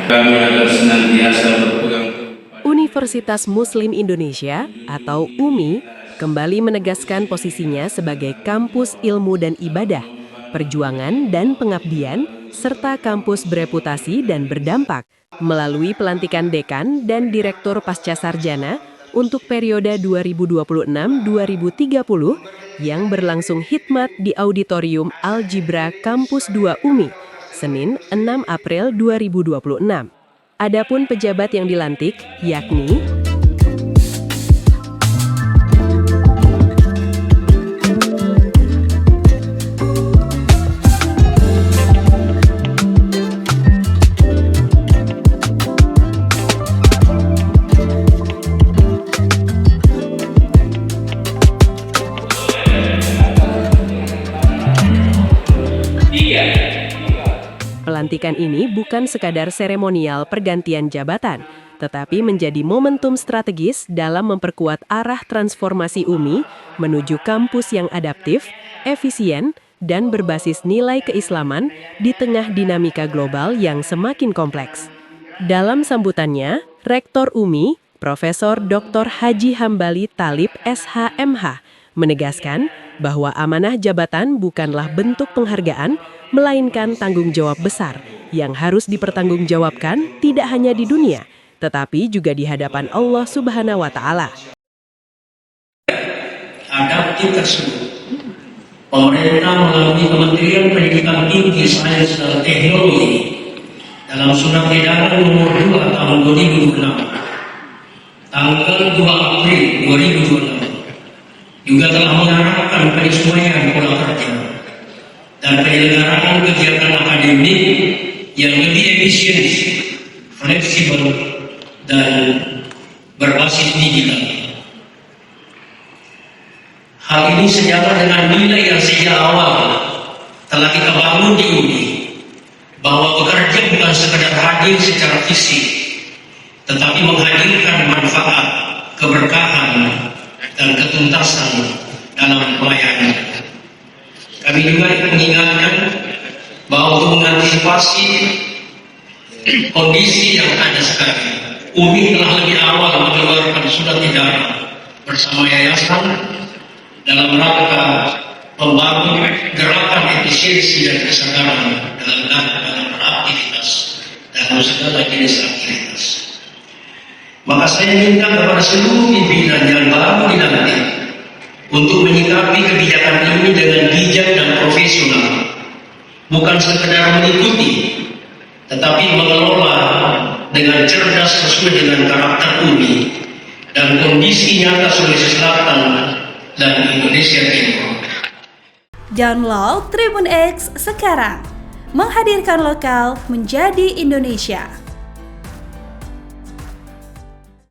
Kami agar senantiasa berpegang Universitas Muslim Indonesia atau UMI kembali menegaskan posisinya sebagai kampus ilmu dan ibadah, perjuangan dan pengabdian, serta kampus bereputasi dan berdampak melalui pelantikan dekan dan direktur pasca sarjana untuk periode 2026-2030 yang berlangsung khidmat di Auditorium Al-Jibra Kampus 2 UMI, Senin 6 April 2026. Adapun pejabat yang dilantik yakni pelantikan ini bukan sekadar seremonial pergantian jabatan, tetapi menjadi momentum strategis dalam memperkuat arah transformasi UMI menuju kampus yang adaptif, efisien, dan berbasis nilai keislaman di tengah dinamika global yang semakin kompleks. Dalam sambutannya, Rektor UMI, Profesor Dr. Haji Hambali Talib SHMH, menegaskan bahwa amanah jabatan bukanlah bentuk penghargaan, melainkan tanggung jawab besar yang harus dipertanggungjawabkan tidak hanya di dunia, tetapi juga di hadapan Allah Subhanahu wa Ta'ala. Adaptif tersebut, pemerintah melalui Kementerian Pendidikan Tinggi, Sains dan Teknologi dalam Surat Edaran Nomor 2 Tahun 2006, tanggal 2 April 2026, juga telah mengarahkan penyesuaian pola kerja dan penyelenggaraan kegiatan akademik yang lebih efisien, fleksibel, dan berbasis digital. Hal ini sejalan dengan nilai yang sejak awal telah kita bangun di UMI, bahwa bekerja bukan sekedar hadir secara fisik, tetapi menghadirkan manfaat, keberkahan, dan ketuntasan dalam pelayanan. Kami juga mengingatkan bahwa untuk mengantisipasi kondisi yang ada sekarang, UMI telah lebih awal mengeluarkan surat edaran bersama yayasan dalam rangka membangun gerakan efisiensi dan kesadaran dalam beraktivitas dan segala jenis aktivitas. Maka saya minta kepada seluruh pimpinan yang baru dilantik untuk menyikapi kebijakan ini dengan bijak dan profesional, bukan sekedar mengikuti, tetapi mengelola dengan cerdas sesuai dengan karakter UMI dan kondisi nyata Sulawesi Selatan dan Indonesia Timur. Download Tribun X sekarang, menghadirkan lokal menjadi Indonesia.